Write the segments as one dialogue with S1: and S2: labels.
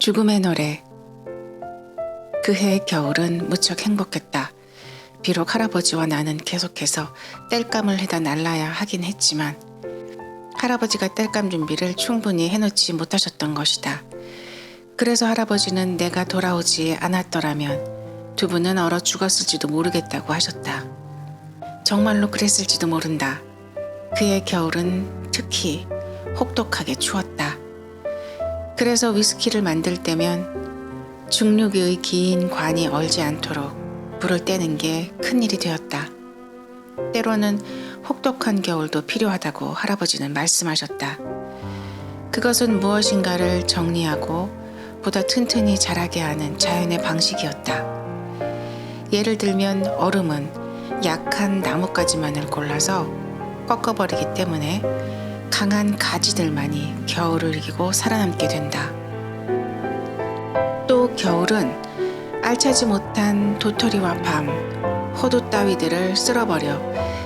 S1: 죽음의 노래. 그해의 겨울은 무척 행복했다. 비록 할아버지와 나는 계속해서 땔감을 해다 날라야 하긴 했지만 할아버지가 땔감 준비를 충분히 해놓지 못하셨던 것이다. 그래서 할아버지는 내가 돌아오지 않았더라면 두 분은 얼어 죽었을지도 모르겠다고 하셨다. 정말로 그랬을지도 모른다. 그의 겨울은 특히 혹독하게 추웠다. 그래서 위스키를 만들 때면 중류기의 긴 관이 얼지 않도록 불을 떼는 게 큰일이 되었다. 때로는 혹독한 겨울도 필요하다고 할아버지는 말씀하셨다. 그것은 무엇인가를 정리하고 보다 튼튼히 자라게 하는 자연의 방식이었다. 예를 들면 얼음은 약한 나뭇가지만을 골라서 꺾어버리기 때문에 강한 가지들만이 겨울을 이기고 살아남게 된다. 또 겨울은 알차지 못한 도토리와 밤, 호두 따위들을 쓸어버려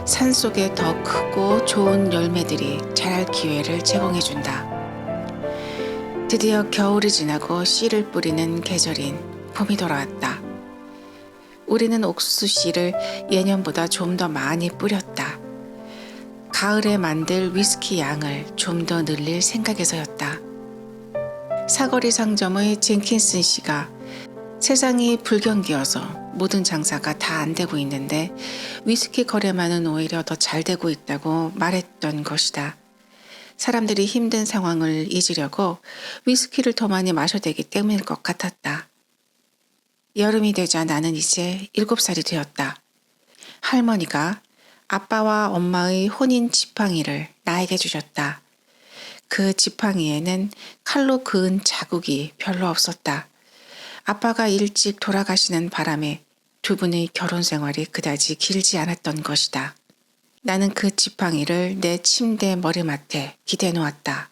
S1: 산속에 더 크고 좋은 열매들이 자랄 기회를 제공해준다. 드디어 겨울이 지나고 씨를 뿌리는 계절인 봄이 돌아왔다. 우리는 옥수수 씨를 예년보다 좀 더 많이 뿌렸다. 가을에 만들 위스키 양을 좀 더 늘릴 생각에서였다. 사거리 상점의 젠킨슨 씨가 세상이 불경기여서 모든 장사가 다 안 되고 있는데 위스키 거래만은 오히려 더 잘 되고 있다고 말했던 것이다. 사람들이 힘든 상황을 잊으려고 위스키를 더 많이 마셔야 되기 때문일 것 같았다. 여름이 되자 나는 이제 7살이 되었다. 할머니가 아빠와 엄마의 혼인 지팡이를 나에게 주셨다. 그 지팡이에는 칼로 그은 자국이 별로 없었다. 아빠가 일찍 돌아가시는 바람에 두 분의 결혼 생활이 그다지 길지 않았던 것이다. 나는 그 지팡이를 내 침대 머리맡에 기대 놓았다.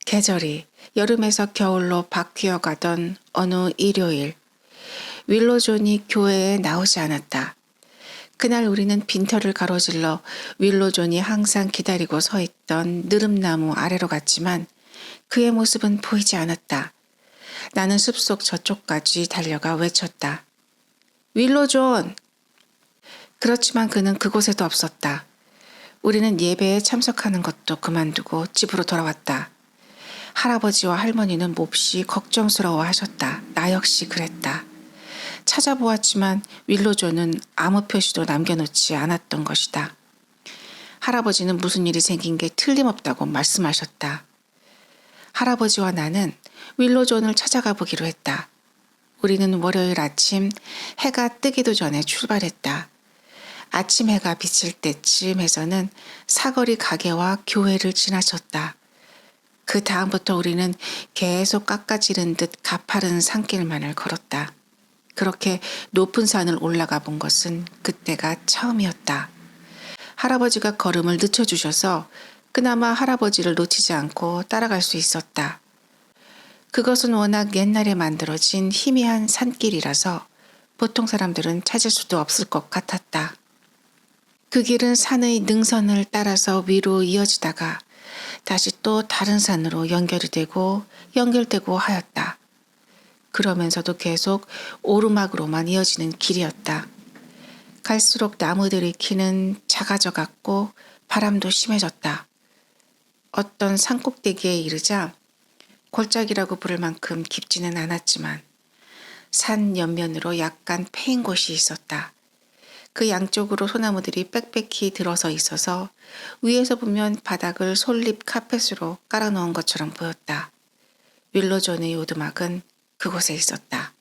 S1: 계절이 여름에서 겨울로 바뀌어 가던 어느 일요일, 윌로존이 교회에 나오지 않았다. 그날 우리는 빈터를 가로질러 윌로존이 항상 기다리고 서 있던 느릅나무 아래로 갔지만 그의 모습은 보이지 않았다. 나는 숲속 저쪽까지 달려가 외쳤다. 윌로존! 그렇지만 그는 그곳에도 없었다. 우리는 예배에 참석하는 것도 그만두고 집으로 돌아왔다. 할아버지와 할머니는 몹시 걱정스러워 하셨다. 나 역시 그랬다. 찾아보았지만 윌로존은 아무 표시도 남겨놓지 않았던 것이다. 할아버지는 무슨 일이 생긴 게 틀림없다고 말씀하셨다. 할아버지와 나는 윌로존을 찾아가 보기로 했다. 우리는 월요일 아침 해가 뜨기도 전에 출발했다. 아침 해가 비칠 때쯤 해서는 사거리 가게와 교회를 지나쳤다. 그 다음부터 우리는 계속 깎아지른 듯 가파른 산길만을 걸었다. 그렇게 높은 산을 올라가 본 것은 그때가 처음이었다. 할아버지가 걸음을 늦춰주셔서 그나마 할아버지를 놓치지 않고 따라갈 수 있었다. 그것은 워낙 옛날에 만들어진 희미한 산길이라서 보통 사람들은 찾을 수도 없을 것 같았다. 그 길은 산의 능선을 따라서 위로 이어지다가 다시 또 다른 산으로 연결되고 하였다. 그러면서도 계속 오르막으로만 이어지는 길이었다. 갈수록 나무들의 키는 작아져 갔고 바람도 심해졌다. 어떤 산꼭대기에 이르자 골짜기라고 부를 만큼 깊지는 않았지만 산 옆면으로 약간 패인 곳이 있었다. 그 양쪽으로 소나무들이 빽빽히 들어서 있어서 위에서 보면 바닥을 솔잎 카펫으로 깔아놓은 것처럼 보였다. 윌로존의 오두막은 그곳에 있었다.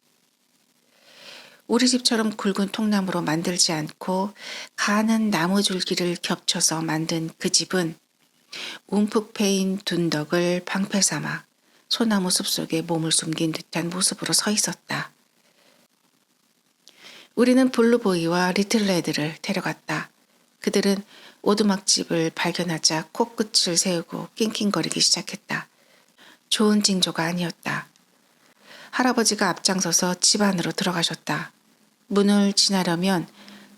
S1: 우리 집처럼 굵은 통나무로 만들지 않고 가는 나무 줄기를 겹쳐서 만든 그 집은 움푹 패인 둔덕을 방패 삼아 소나무 숲속에 몸을 숨긴 듯한 모습으로 서 있었다. 우리는 블루보이와 리틀레드를 데려갔다. 그들은 오두막집을 발견하자 코끝을 세우고 낑낑거리기 시작했다. 좋은 징조가 아니었다. 할아버지가 앞장서서 집 안으로 들어가셨다. 문을 지나려면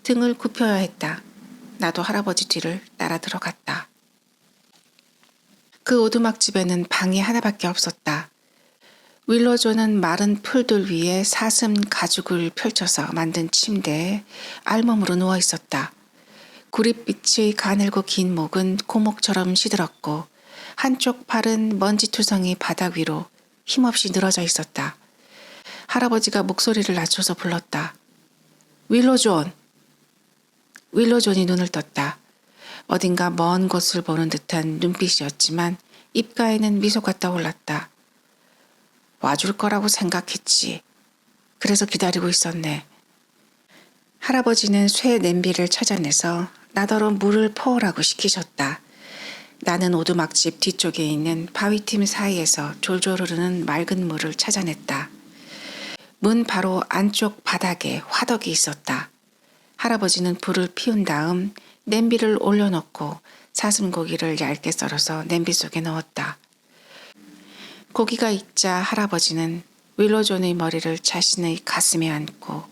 S1: 등을 굽혀야 했다. 나도 할아버지 뒤를 따라 들어갔다. 그 오두막집에는 방이 하나밖에 없었다. 윌로존은 마른 풀들 위에 사슴 가죽을 펼쳐서 만든 침대에 알몸으로 누워 있었다. 구릿빛의 가늘고 긴 목은 고목처럼 시들었고 한쪽 팔은 먼지투성이 바닥 위로 힘없이 늘어져 있었다. 할아버지가 목소리를 낮춰서 불렀다. 윌로존! 윌로존이 눈을 떴다. 어딘가 먼 곳을 보는 듯한 눈빛이었지만 입가에는 미소가 떠올랐다. 와줄 거라고 생각했지. 그래서 기다리고 있었네. 할아버지는 쇠 냄비를 찾아내서 나더러 물을 퍼오라고 시키셨다. 나는 오두막집 뒤쪽에 있는 바위틈 사이에서 졸졸 흐르는 맑은 물을 찾아냈다. 문 바로 안쪽 바닥에 화덕이 있었다. 할아버지는 불을 피운 다음 냄비를 올려놓고 사슴고기를 얇게 썰어서 냄비 속에 넣었다. 고기가 익자 할아버지는 윌로존의 머리를 자신의 가슴에 안고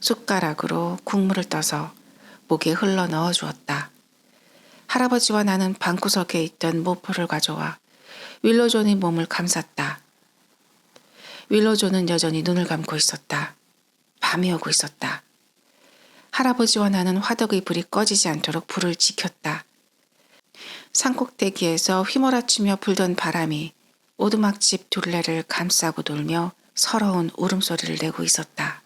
S1: 숟가락으로 국물을 떠서 목에 흘러 넣어 주었다. 할아버지와 나는 방구석에 있던 모포를 가져와 윌로존의 몸을 감쌌다. 윌로존은 여전히 눈을 감고 있었다. 밤이 오고 있었다. 할아버지와 나는 화덕의 불이 꺼지지 않도록 불을 지켰다. 산꼭대기에서 휘몰아치며 불던 바람이 오두막집 둘레를 감싸고 돌며 서러운 울음소리를 내고 있었다.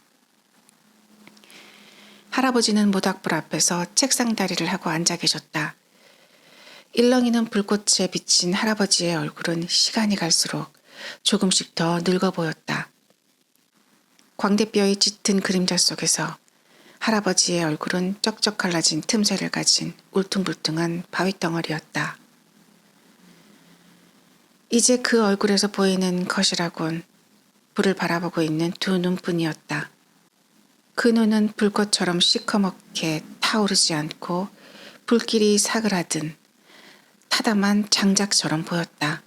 S1: 할아버지는 모닥불 앞에서 책상 다리를 하고 앉아 계셨다. 일렁이는 불꽃에 비친 할아버지의 얼굴은 시간이 갈수록 조금씩 더 늙어 보였다. 광대뼈의 짙은 그림자 속에서 할아버지의 얼굴은 쩍쩍 갈라진 틈새를 가진 울퉁불퉁한 바위덩어리였다. 이제 그 얼굴에서 보이는 것이라곤 불을 바라보고 있는 두 눈뿐이었다. 그 눈은 불꽃처럼 시커멓게 타오르지 않고 불길이 사그라든 타담한 장작처럼 보였다.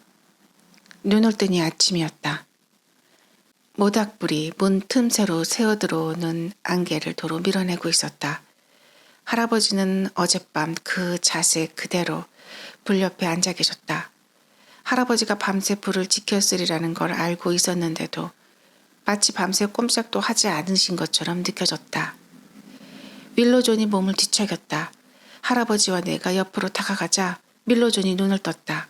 S1: 눈올 뜨니 아침이었다. 모닥불이 문 틈새로 새어들어오는 안개를 도로 밀어내고 있었다. 할아버지는 어젯밤 그 자세 그대로 불 옆에 앉아 계셨다. 할아버지가 밤새 불을 지켰으리라는 걸 알고 있었는데도 마치 밤새 꼼짝도 하지 않으신 것처럼 느껴졌다. 윌로존이 몸을 뒤척였다. 할아버지와 내가 옆으로 다가가자 윌로존이 눈을 떴다.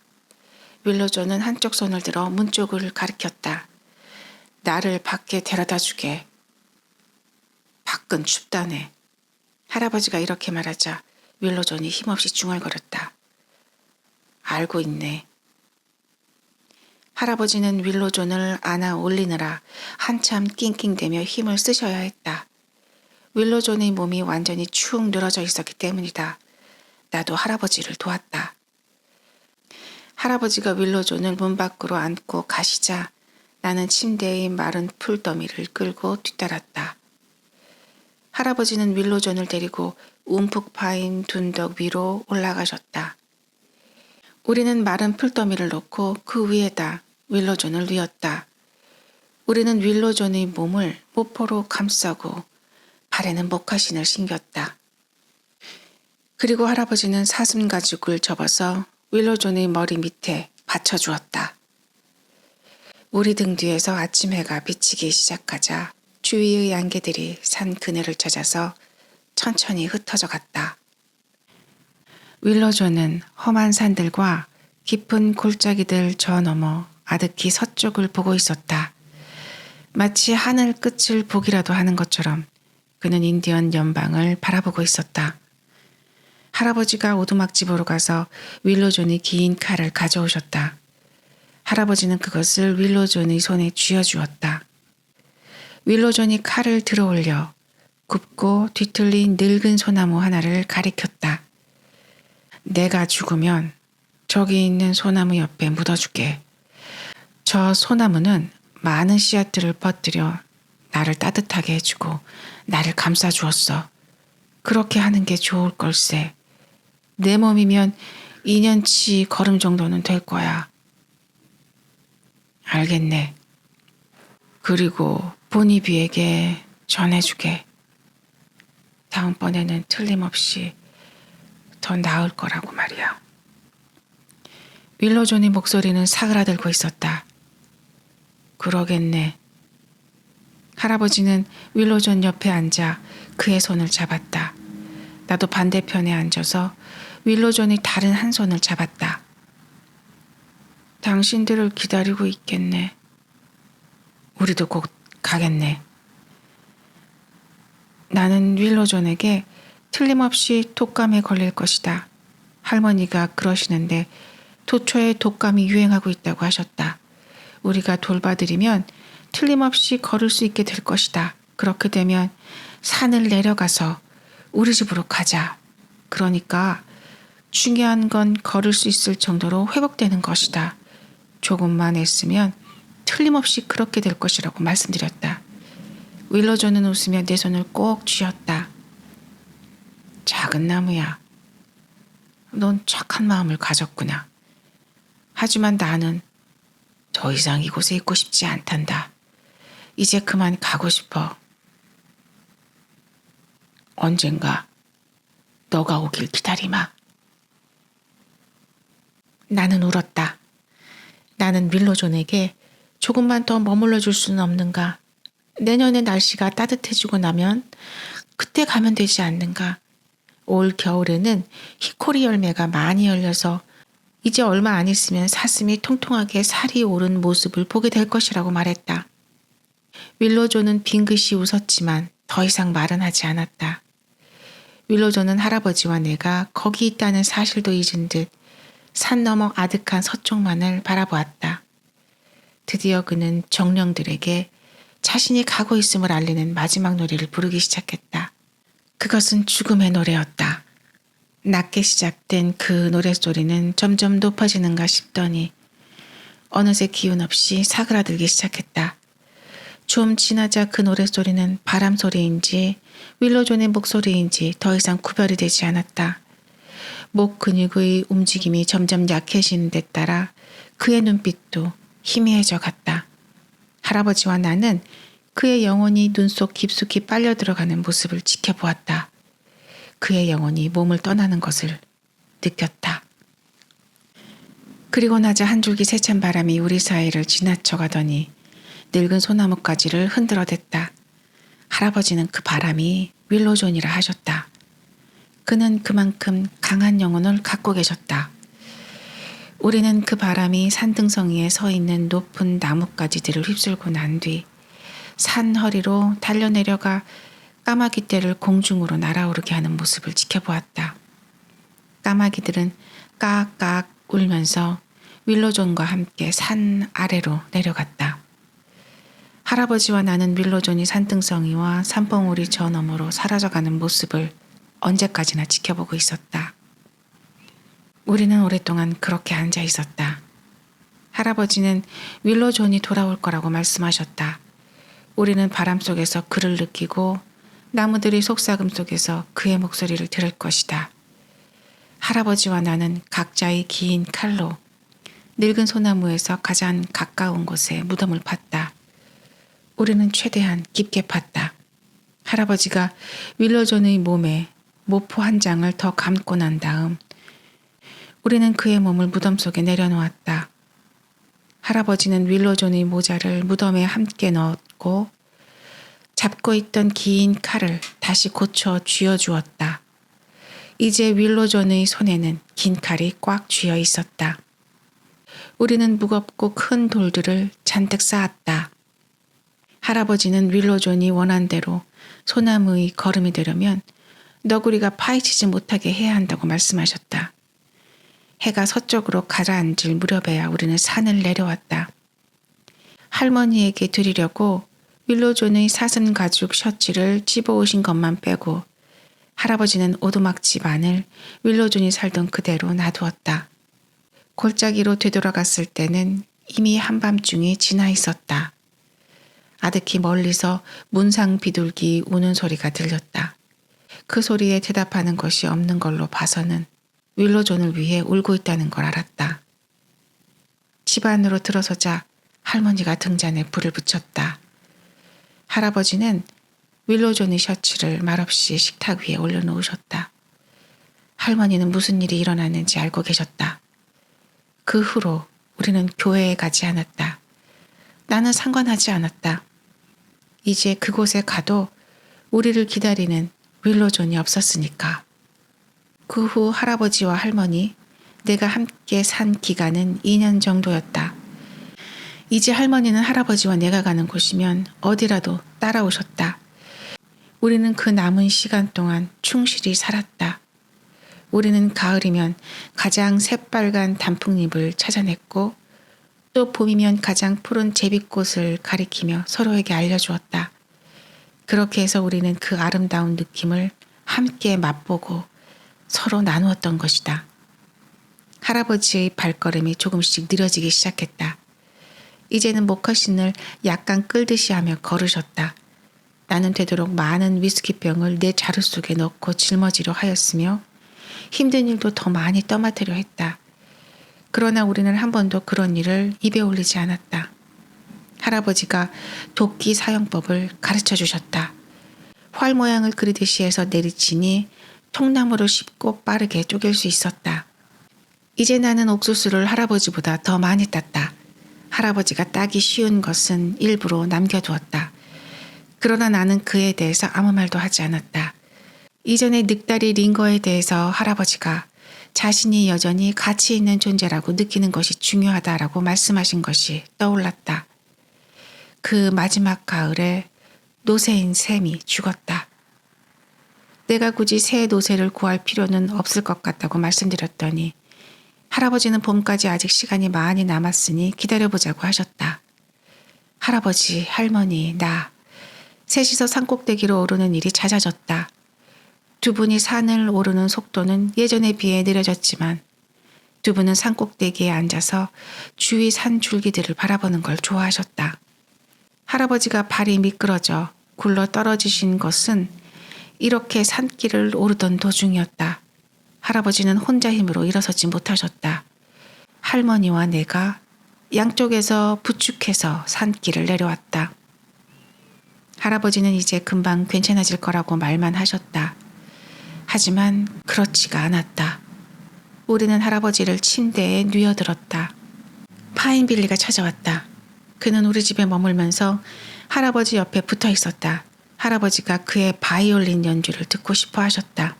S1: 윌로존은 한쪽 손을 들어 문 쪽을 가리켰다. 나를 밖에 데려다 주게. 밖은 춥다네. 할아버지가 이렇게 말하자 윌로존이 힘없이 중얼거렸다. 알고 있네. 할아버지는 윌로존을 안아 올리느라 한참 낑낑대며 힘을 쓰셔야 했다. 윌로존의 몸이 완전히 축 늘어져 있었기 때문이다. 나도 할아버지를 도왔다. 할아버지가 윌로존을 문 밖으로 안고 가시자 나는 침대의 마른 풀더미를 끌고 뒤따랐다. 할아버지는 윌로존을 데리고 움푹 파인 둔덕 위로 올라가셨다. 우리는 마른 풀더미를 놓고 그 위에다 윌로존을 뉘었다. 우리는 윌로존의 몸을 모포로 감싸고 발에는 목화신을 신겼다. 그리고 할아버지는 사슴 가죽을 접어서 윌로존의 머리 밑에 받쳐주었다. 우리 등 뒤에서 아침 해가 비치기 시작하자 주위의 안개들이 산 그늘을 찾아서 천천히 흩어져 갔다. 윌로존은 험한 산들과 깊은 골짜기들 저 너머 아득히 서쪽을 보고 있었다. 마치 하늘 끝을 보기라도 하는 것처럼 그는 인디언 연방을 바라보고 있었다. 할아버지가 오두막집으로 가서 윌로존의 긴 칼을 가져오셨다. 할아버지는 그것을 윌로존의 손에 쥐어주었다. 윌로존이 칼을 들어올려 굽고 뒤틀린 늙은 소나무 하나를 가리켰다. 내가 죽으면 저기 있는 소나무 옆에 묻어줄게. 저 소나무는 많은 씨앗들을 퍼뜨려 나를 따뜻하게 해주고 나를 감싸주었어. 그렇게 하는 게 좋을 걸세. 내 몸이면 2년치 걸음 정도는 될 거야. 알겠네. 그리고 보니비에게 전해주게. 다음번에는 틀림없이 더 나을 거라고 말이야. 윌로존의 목소리는 사그라들고 있었다. 그러겠네. 할아버지는 윌로존 옆에 앉아 그의 손을 잡았다. 나도 반대편에 앉아서 윌로존이 다른 한 손을 잡았다. 당신들을 기다리고 있겠네. 우리도 곧 가겠네. 나는 윌로존에게 틀림없이 독감에 걸릴 것이다. 할머니가 그러시는데 도초에 독감이 유행하고 있다고 하셨다. 우리가 돌봐드리면 틀림없이 걸을 수 있게 될 것이다. 그렇게 되면 산을 내려가서 우리 집으로 가자. 그러니까 중요한 건 걸을 수 있을 정도로 회복되는 것이다. 조금만 애쓰면 틀림없이 그렇게 될 것이라고 말씀드렸다. 윌로존은 웃으며 내 손을 꼭 쥐었다. 작은 나무야. 넌 착한 마음을 가졌구나. 하지만 나는 더 이상 이곳에 있고 싶지 않단다. 이제 그만 가고 싶어. 언젠가 너가 오길 기다리마. 나는 울었다. 나는 윌로존에게 조금만 더 머물러 줄 수는 없는가? 내년에 날씨가 따뜻해지고 나면 그때 가면 되지 않는가? 올 겨울에는 히코리 열매가 많이 열려서 이제 얼마 안 있으면 사슴이 통통하게 살이 오른 모습을 보게 될 것이라고 말했다. 윌로존은 빙긋이 웃었지만 더 이상 말은 하지 않았다. 윌로존은 할아버지와 내가 거기 있다는 사실도 잊은 듯 산 너머 아득한 서쪽만을 바라보았다. 드디어 그는 정령들에게 자신이 가고 있음을 알리는 마지막 노래를 부르기 시작했다. 그것은 죽음의 노래였다. 낮게 시작된 그 노랫소리는 점점 높아지는가 싶더니 어느새 기운 없이 사그라들기 시작했다. 좀 지나자 그 노랫소리는 바람소리인지 윌로존의 목소리인지 더 이상 구별이 되지 않았다. 목 근육의 움직임이 점점 약해지는 데 따라 그의 눈빛도 희미해져 갔다. 할아버지와 나는 그의 영혼이 눈 속 깊숙이 빨려 들어가는 모습을 지켜보았다. 그의 영혼이 몸을 떠나는 것을 느꼈다. 그리고 나자 한 줄기 세찬 바람이 우리 사이를 지나쳐 가더니 늙은 소나무가지를 흔들어댔다. 할아버지는 그 바람이 윌로존이라 하셨다. 그는 그만큼 강한 영혼을 갖고 계셨다. 우리는 그 바람이 산등성이에 서 있는 높은 나뭇가지들을 휩쓸고 난 뒤 산 허리로 달려내려가 까마귀 떼를 공중으로 날아오르게 하는 모습을 지켜보았다. 까마귀들은 까악 울면서 윌로존과 함께 산 아래로 내려갔다. 할아버지와 나는 윌로존이 산등성이와 산봉우리 저 너머로 사라져가는 모습을 언제까지나 지켜보고 있었다. 우리는 오랫동안 그렇게 앉아 있었다. 할아버지는 윌로존이 돌아올 거라고 말씀하셨다. 우리는 바람 속에서 그를 느끼고 나무들이 속삭임 속에서 그의 목소리를 들을 것이다. 할아버지와 나는 각자의 긴 칼로 늙은 소나무에서 가장 가까운 곳에 무덤을 팠다. 우리는 최대한 깊게 팠다. 할아버지가 윌로존의 몸에 모포 한 장을 더 감고 난 다음 우리는 그의 몸을 무덤 속에 내려놓았다. 할아버지는 윌로존의 모자를 무덤에 함께 넣었고 잡고 있던 긴 칼을 다시 고쳐 쥐어주었다. 이제 윌로존의 손에는 긴 칼이 꽉 쥐어 있었다. 우리는 무겁고 큰 돌들을 잔뜩 쌓았다. 할아버지는 윌로존이 원한 대로 소나무의 거름이 되려면 너구리가 파헤치지 못하게 해야 한다고 말씀하셨다. 해가 서쪽으로 가라앉을 무렵에야 우리는 산을 내려왔다. 할머니에게 드리려고 윌로존의 사슴 가죽 셔츠를 집어오신 것만 빼고 할아버지는 오두막집 안을 윌로존이 살던 그대로 놔두었다. 골짜기로 되돌아갔을 때는 이미 한밤중이 지나 있었다. 아득히 멀리서 문상 비둘기 우는 소리가 들렸다. 그 소리에 대답하는 것이 없는 걸로 봐서는 윌로존을 위해 울고 있다는 걸 알았다. 집 안으로 들어서자 할머니가 등잔에 불을 붙였다. 할아버지는 윌로존의 셔츠를 말없이 식탁 위에 올려놓으셨다. 할머니는 무슨 일이 일어났는지 알고 계셨다. 그 후로 우리는 교회에 가지 않았다. 나는 상관하지 않았다. 이제 그곳에 가도 우리를 기다리는 윌로존이 없었으니까. 그 후 할아버지와 할머니, 내가 함께 산 기간은 2년 정도였다. 이제 할머니는 할아버지와 내가 가는 곳이면 어디라도 따라오셨다. 우리는 그 남은 시간 동안 충실히 살았다. 우리는 가을이면 가장 새빨간 단풍잎을 찾아냈고 또 봄이면 가장 푸른 제비꽃을 가리키며 서로에게 알려주었다. 그렇게 해서 우리는 그 아름다운 느낌을 함께 맛보고 서로 나누었던 것이다. 할아버지의 발걸음이 조금씩 느려지기 시작했다. 이제는 목화신을 약간 끌듯이 하며 걸으셨다. 나는 되도록 많은 위스키병을 내 자루 속에 넣고 짊어지려 하였으며 힘든 일도 더 많이 떠맡으려 했다. 그러나 우리는 한 번도 그런 일을 입에 올리지 않았다. 할아버지가 도끼 사용법을 가르쳐 주셨다. 활 모양을 그리듯이 해서 내리치니 통나무를 쉽고 빠르게 쪼갤 수 있었다. 이제 나는 옥수수를 할아버지보다 더 많이 땄다. 할아버지가 따기 쉬운 것은 일부러 남겨두었다. 그러나 나는 그에 대해서 아무 말도 하지 않았다. 이전에 늑다리 링거에 대해서 할아버지가 자신이 여전히 가치 있는 존재라고 느끼는 것이 중요하다라고 말씀하신 것이 떠올랐다. 그 마지막 가을에 노새인 샘이 죽었다. 내가 굳이 새 노새를 구할 필요는 없을 것 같다고 말씀드렸더니 할아버지는 봄까지 아직 시간이 많이 남았으니 기다려보자고 하셨다. 할아버지, 할머니, 나 셋이서 산꼭대기로 오르는 일이 잦아졌다. 두 분이 산을 오르는 속도는 예전에 비해 느려졌지만 두 분은 산꼭대기에 앉아서 주위 산 줄기들을 바라보는 걸 좋아하셨다. 할아버지가 발이 미끄러져 굴러 떨어지신 것은 이렇게 산길을 오르던 도중이었다. 할아버지는 혼자 힘으로 일어서지 못하셨다. 할머니와 내가 양쪽에서 부축해서 산길을 내려왔다. 할아버지는 이제 금방 괜찮아질 거라고 말만 하셨다. 하지만 그렇지가 않았다. 우리는 할아버지를 침대에 뉘어들었다. 파인빌리가 찾아왔다. 그는 우리 집에 머물면서 할아버지 옆에 붙어 있었다. 할아버지가 그의 바이올린 연주를 듣고 싶어 하셨다.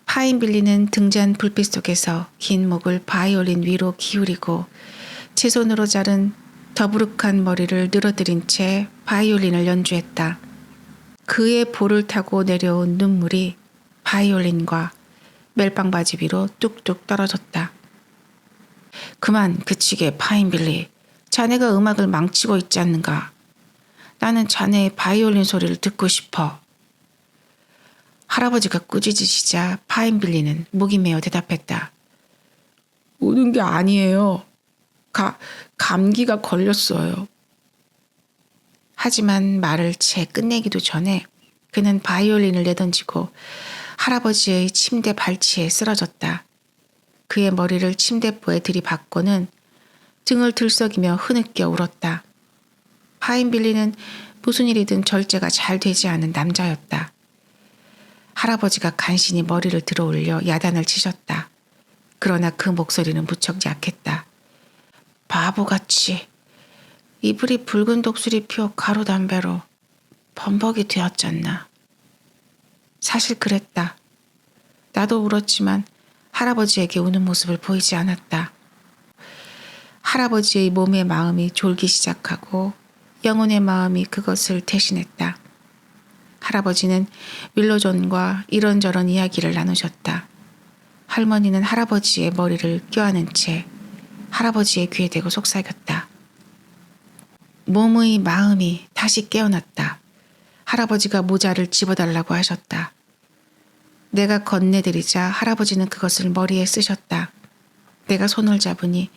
S1: 파인빌리는 등잔 불빛 속에서 긴 목을 바이올린 위로 기울이고 제 손으로 자른 더부룩한 머리를 늘어뜨린 채 바이올린을 연주했다. 그의 볼을 타고 내려온 눈물이 바이올린과 멜빵바지 위로 뚝뚝 떨어졌다. 그만 그치게 파인빌리. 자네가 음악을 망치고 있지 않는가. 나는 자네의 바이올린 소리를 듣고 싶어. 할아버지가 꾸짖으시자 파인빌리는 목이 메어 대답했다. 우는 게 아니에요. 감기가 걸렸어요. 하지만 말을 채 끝내기도 전에 그는 바이올린을 내던지고 할아버지의 침대 발치에 쓰러졌다. 그의 머리를 침대포에 들이받고는 등을 들썩이며 흐느껴 울었다. 파인빌리는 무슨 일이든 절제가 잘 되지 않은 남자였다. 할아버지가 간신히 머리를 들어 올려 야단을 치셨다. 그러나 그 목소리는 무척 약했다. 바보같이 이불이 붉은 독수리 피워 가로담배로 범벅이 되었잖나. 사실 그랬다. 나도 울었지만 할아버지에게 우는 모습을 보이지 않았다. 할아버지의 몸의 마음이 졸기 시작하고 영혼의 마음이 그것을 대신했다. 할아버지는 윌로존과 이런저런 이야기를 나누셨다. 할머니는 할아버지의 머리를 껴안은 채 할아버지의 귀에 대고 속삭였다. 몸의 마음이 다시 깨어났다. 할아버지가 모자를 집어달라고 하셨다. 내가 건네드리자 할아버지는 그것을 머리에 쓰셨다. 내가 손을 잡으니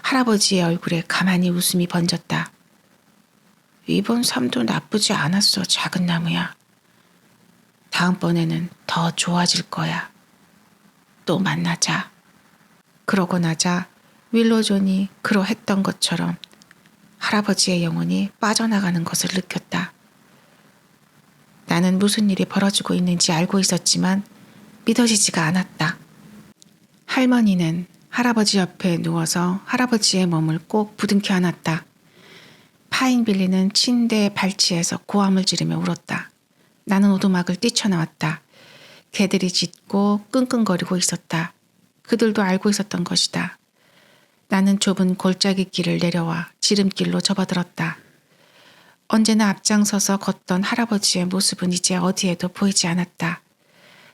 S1: 할아버지의 얼굴에 가만히 웃음이 번졌다. 이번 삶도 나쁘지 않았어, 작은 나무야. 다음번에는 더 좋아질 거야. 또 만나자. 그러고 나자 윌로존이 그러했던 것처럼 할아버지의 영혼이 빠져나가는 것을 느꼈다. 나는 무슨 일이 벌어지고 있는지 알고 있었지만 믿어지지가 않았다. 할머니는 할아버지 옆에 누워서 할아버지의 몸을 꼭 부둥켜 안았다. 파인빌리는 침대에 발치해서 고함을 지르며 울었다. 나는 오두막을 뛰쳐나왔다. 개들이 짖고 끙끙거리고 있었다. 그들도 알고 있었던 것이다. 나는 좁은 골짜기 길을 내려와 지름길로 접어들었다. 언제나 앞장서서 걷던 할아버지의 모습은 이제 어디에도 보이지 않았다.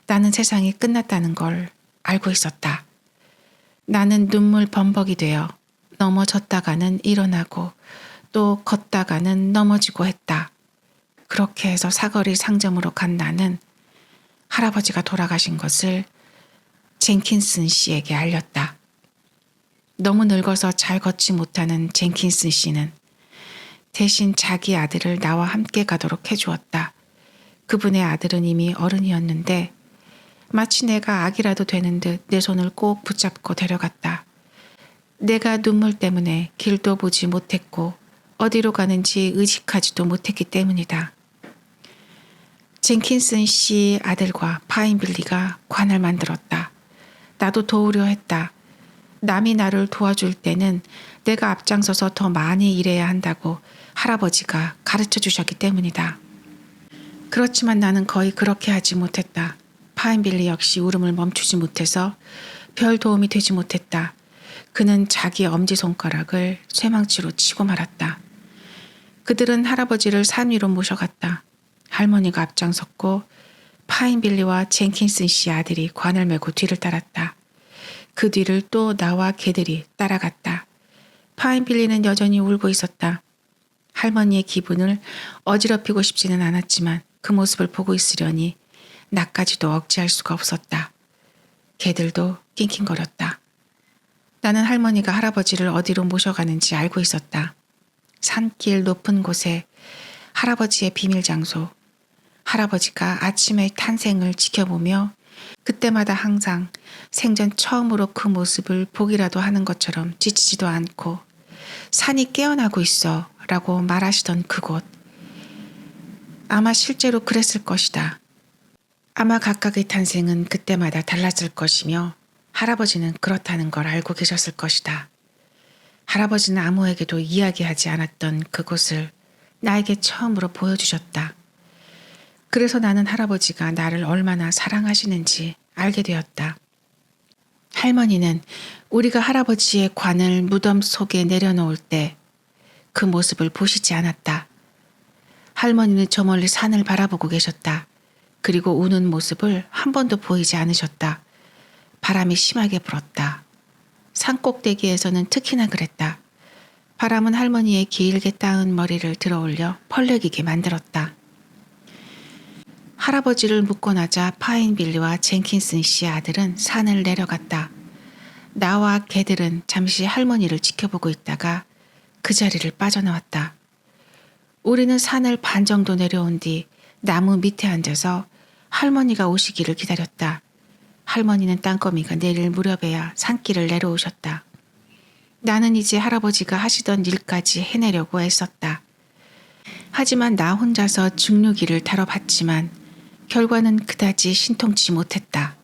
S1: 나는 세상이 끝났다는 걸 알고 있었다. 나는 눈물 범벅이 되어 넘어졌다가는 일어나고 또 걷다가는 넘어지고 했다. 그렇게 해서 사거리 상점으로 간 나는 할아버지가 돌아가신 것을 젠킨슨 씨에게 알렸다. 너무 늙어서 잘 걷지 못하는 젠킨슨 씨는 대신 자기 아들을 나와 함께 가도록 해주었다. 그분의 아들은 이미 어른이었는데 마치 내가 아기라도 되는 듯 내 손을 꼭 붙잡고 데려갔다. 내가 눈물 때문에 길도 보지 못했고 어디로 가는지 의식하지도 못했기 때문이다. 젠킨슨 씨 아들과 파인빌리가 관을 만들었다. 나도 도우려 했다. 남이 나를 도와줄 때는 내가 앞장서서 더 많이 일해야 한다고 할아버지가 가르쳐 주셨기 때문이다. 그렇지만 나는 거의 그렇게 하지 못했다. 파인빌리 역시 울음을 멈추지 못해서 별 도움이 되지 못했다. 그는 자기 엄지손가락을 쇠망치로 치고 말았다. 그들은 할아버지를 산 위로 모셔갔다. 할머니가 앞장섰고 파인빌리와 젠킨슨 씨 아들이 관을 메고 뒤를 따랐다. 그 뒤를 또 나와 개들이 따라갔다. 파인빌리는 여전히 울고 있었다. 할머니의 기분을 어지럽히고 싶지는 않았지만 그 모습을 보고 있으려니 나까지도 억제할 수가 없었다. 개들도 낑낑거렸다. 나는 할머니가 할아버지를 어디로 모셔가는지 알고 있었다. 산길 높은 곳에 할아버지의 비밀 장소. 할아버지가 아침의 탄생을 지켜보며 그때마다 항상 생전 처음으로 그 모습을 보기라도 하는 것처럼 지치지도 않고 산이 깨어나고 있어 라고 말하시던 그곳. 아마 실제로 그랬을 것이다. 아마 각각의 탄생은 그때마다 달랐을 것이며 할아버지는 그렇다는 걸 알고 계셨을 것이다. 할아버지는 아무에게도 이야기하지 않았던 그곳을 나에게 처음으로 보여주셨다. 그래서 나는 할아버지가 나를 얼마나 사랑하시는지 알게 되었다. 할머니는 우리가 할아버지의 관을 무덤 속에 내려놓을 때 그 모습을 보시지 않았다. 할머니는 저 멀리 산을 바라보고 계셨다. 그리고 우는 모습을 한 번도 보이지 않으셨다. 바람이 심하게 불었다. 산 꼭대기에서는 특히나 그랬다. 바람은 할머니의 길게 따은 머리를 들어올려 펄럭이게 만들었다. 할아버지를 묻고 나자 파인빌리와 젠킨슨 씨 아들은 산을 내려갔다. 나와 개들은 잠시 할머니를 지켜보고 있다가 그 자리를 빠져나왔다. 우리는 산을 반 정도 내려온 뒤 나무 밑에 앉아서 할머니가 오시기를 기다렸다. 할머니는 땅거미가 내릴 무렵에야 산길을 내려오셨다. 나는 이제 할아버지가 하시던 일까지 해내려고 애썼다. 하지만 나 혼자서 증류기를 타러 봤지만 결과는 그다지 신통치 못했다.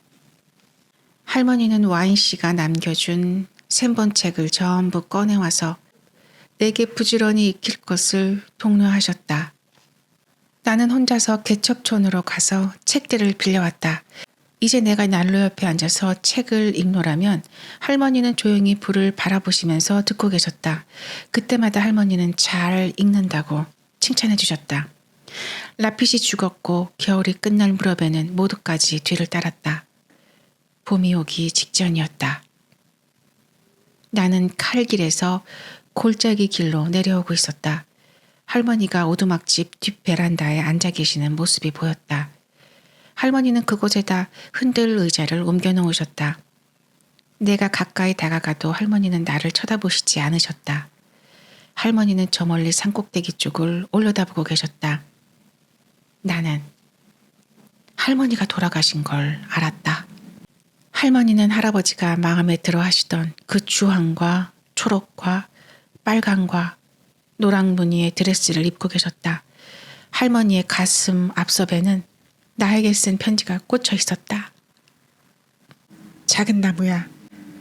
S1: 할머니는 와인씨가 남겨준 샘본책을 전부 꺼내와서 내게 부지런히 익힐 것을 독려하셨다. 나는 혼자서 개척촌으로 가서 책들을 빌려왔다. 이제 내가 난로 옆에 앉아서 책을 읽노라면 할머니는 조용히 불을 바라보시면서 듣고 계셨다. 그때마다 할머니는 잘 읽는다고 칭찬해 주셨다. 라핏이 죽었고 겨울이 끝날 무렵에는 모두까지 뒤를 따랐다. 봄이 오기 직전이었다. 나는 칼길에서 골짜기 길로 내려오고 있었다. 할머니가 오두막집 뒷 베란다에 앉아 계시는 모습이 보였다. 할머니는 그곳에다 흔들 의자를 옮겨 놓으셨다. 내가 가까이 다가가도 할머니는 나를 쳐다보시지 않으셨다. 할머니는 저 멀리 산꼭대기 쪽을 올려다보고 계셨다. 나는 할머니가 돌아가신 걸 알았다. 할머니는 할아버지가 마음에 들어 하시던 그 주황과 초록과 빨강과 노랑 무늬의 드레스를 입고 계셨다. 할머니의 가슴 앞섭에는 나에게 쓴 편지가 꽂혀 있었다. 작은 나무야,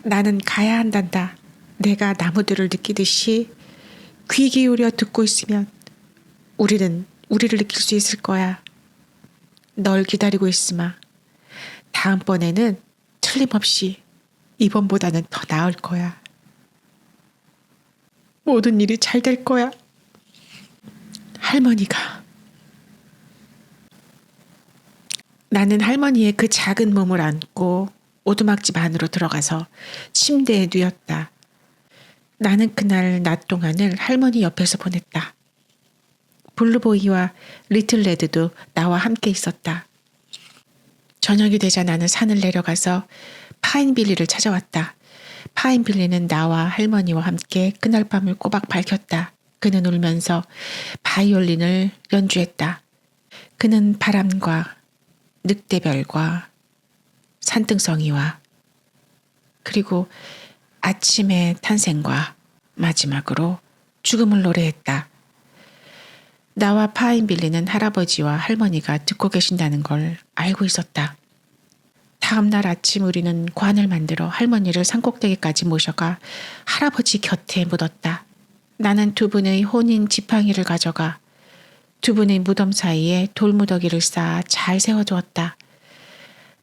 S1: 나는 가야 한단다. 내가 나무들을 느끼듯이
S2: 귀 기울여 듣고 있으면 우리는 우리를 느낄 수 있을 거야. 널 기다리고 있으마. 다음번에는 틀림없이 이번보다는 더 나을 거야. 모든 일이 잘 될 거야. 할머니가. 나는 할머니의 그 작은 몸을 안고 오두막집 안으로 들어가서 침대에 누웠다. 나는 그날 낮 동안을 할머니 옆에서 보냈다. 블루보이와 리틀레드도 나와 함께 있었다. 저녁이 되자 나는 산을 내려가서 파인빌리를 찾아왔다. 파인빌리는 나와 할머니와 함께 그날 밤을 꼬박 밝혔다. 그는 울면서 바이올린을 연주했다. 그는 바람과 늑대별과 산등성이와 그리고 아침의 탄생과 마지막으로 죽음을 노래했다. 나와 파인빌리는 할아버지와 할머니가 듣고 계신다는 걸 알고 있었다. 다음 날 아침 우리는 관을 만들어 할머니를 산꼭대기까지 모셔가 할아버지 곁에 묻었다. 나는 두 분의 혼인 지팡이를 가져가 두 분의 무덤 사이에 돌무더기를 쌓아 잘 세워두었다.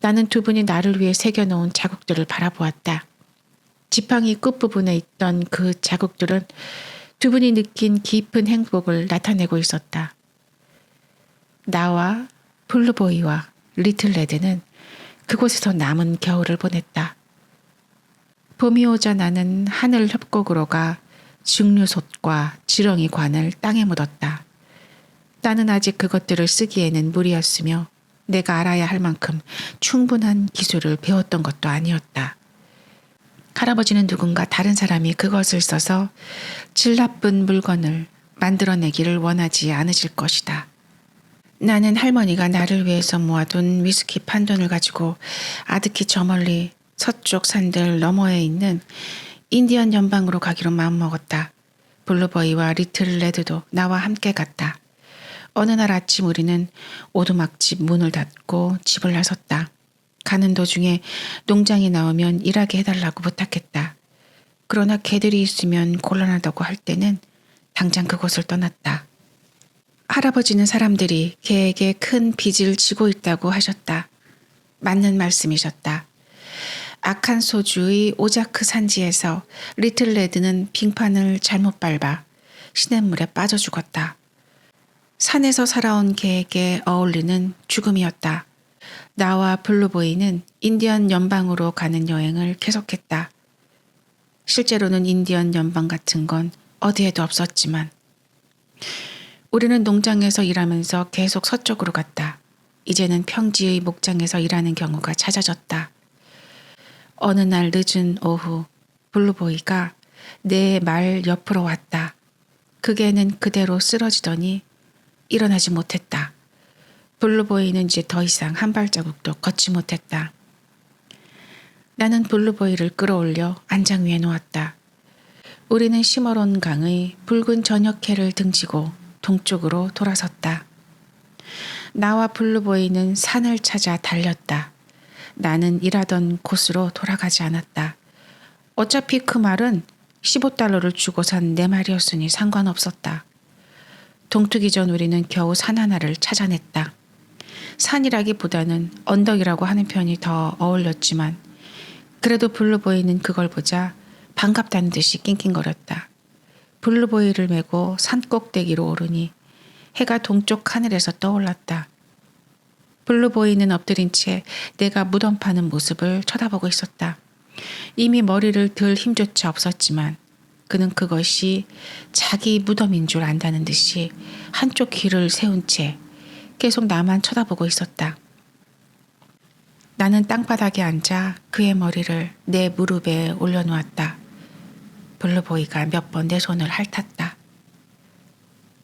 S2: 나는 두 분이 나를 위해 새겨놓은 자국들을 바라보았다. 지팡이 끝부분에 있던 그 자국들은 두 분이 느낀 깊은 행복을 나타내고 있었다. 나와 블루보이와 리틀레드는 그곳에서 남은 겨울을 보냈다. 봄이 오자 나는 하늘 협곡으로 가 증류솥과 지렁이 관을 땅에 묻었다. 나는 아직 그것들을 쓰기에는 무리였으며 내가 알아야 할 만큼 충분한 기술을 배웠던 것도 아니었다. 할아버지는 누군가 다른 사람이 그것을 써서 질 나쁜 물건을 만들어내기를 원하지 않으실 것이다. 나는 할머니가 나를 위해서 모아둔 위스키 판돈을 가지고 아득히 저 멀리 서쪽 산들 너머에 있는 인디언 연방으로 가기로 마음먹었다. 블루보이와 리틀레드도 나와 함께 갔다. 어느 날 아침 우리는 오두막집 문을 닫고 집을 나섰다. 가는 도중에 농장에 나오면 일하게 해달라고 부탁했다. 그러나 개들이 있으면 곤란하다고 할 때는 당장 그곳을 떠났다. 할아버지는 사람들이 개에게 큰 빚을 지고 있다고 하셨다. 맞는 말씀이셨다. 아칸소주의 오자크 산지에서 리틀레드는 빙판을 잘못 밟아 시냇물에 빠져 죽었다. 산에서 살아온 개에게 어울리는 죽음이었다. 나와 블루보이는 인디언 연방으로 가는 여행을 계속했다. 실제로는 인디언 연방 같은 건 어디에도 없었지만 우리는 농장에서 일하면서 계속 서쪽으로 갔다. 이제는 평지의 목장에서 일하는 경우가 잦아졌다. 어느 날 늦은 오후 블루보이가 내 말 옆으로 왔다. 그 개는 그대로 쓰러지더니 일어나지 못했다. 블루보이는 이제 더 이상 한 발자국도 걷지 못했다. 나는 블루보이를 끌어올려 안장 위에 놓았다. 우리는 시머론 강의 붉은 저녁해를 등지고 동쪽으로 돌아섰다. 나와 블루보이는 산을 찾아 달렸다. 나는 일하던 곳으로 돌아가지 않았다. 어차피 그 말은 $15를 주고 산 내 말이었으니 상관없었다. 동트기 전 우리는 겨우 산 하나를 찾아냈다. 산이라기보다는 언덕이라고 하는 편이 더 어울렸지만 그래도 블루보이는 그걸 보자 반갑다는 듯이 낑낑거렸다. 블루보이를 메고 산 꼭대기로 오르니 해가 동쪽 하늘에서 떠올랐다. 블루보이는 엎드린 채 내가 무덤 파는 모습을 쳐다보고 있었다. 이미 머리를 들 힘조차 없었지만 그는 그것이 자기 무덤인 줄 안다는 듯이 한쪽 귀를 세운 채 계속 나만 쳐다보고 있었다. 나는 땅바닥에 앉아 그의 머리를 내 무릎에 올려놓았다. 블루보이가 몇 번 내 손을 핥았다.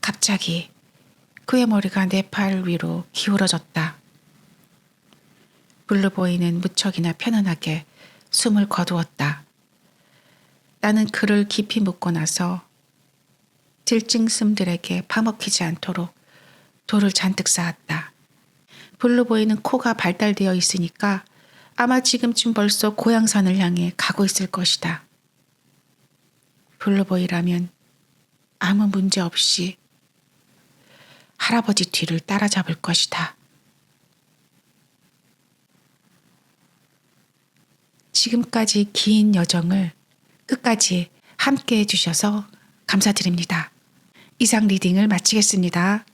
S2: 갑자기 그의 머리가 내 팔 위로 기울어졌다. 블루보이는 무척이나 편안하게 숨을 거두었다. 나는 그를 깊이 묻고 나서 들짐승들에게 파먹히지 않도록 돌을 잔뜩 쌓았다. 블루보이는 코가 발달되어 있으니까 아마 지금쯤 벌써 고향산을 향해 가고 있을 것이다. 블루보이라면 아무 문제 없이 할아버지 뒤를 따라잡을 것이다. 지금까지 긴 여정을 끝까지 함께 해주셔서 감사드립니다. 이상 리딩을 마치겠습니다.